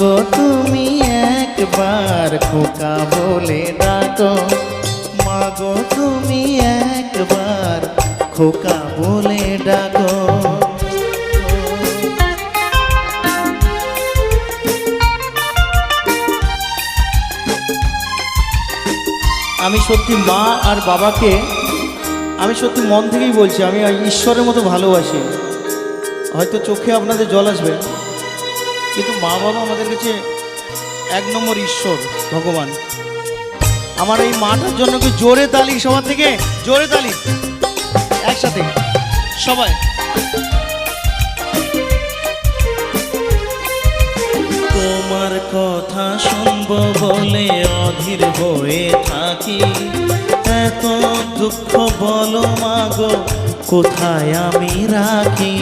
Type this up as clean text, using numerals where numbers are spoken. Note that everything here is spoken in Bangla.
মাগো তুমি একবার খোকা বলে ডাকো, মাগো তুমি একবার খোকা বলে ডাকো। আমি সত্যি মা আর বাবাকে আমি সত্যি মন থেকেই বলছি, আমি ঈশ্বরের মতো ভালোবাসি। হয়তো চোখে আপনাদের জল আসবে, কিন্তু মা বাবা আমাদের কাছে এক নম্বর ঈশ্বর, ভগবান। আমার এই মাটার জন্য কি জোরে তালি, সবার থেকে জোরে তালি একসাথে সবাই। তোমার কথা শুনবো বলে অধীর হয়ে থাকি, এত দুঃখ বলো মাগো কোথায় আমি রাখি।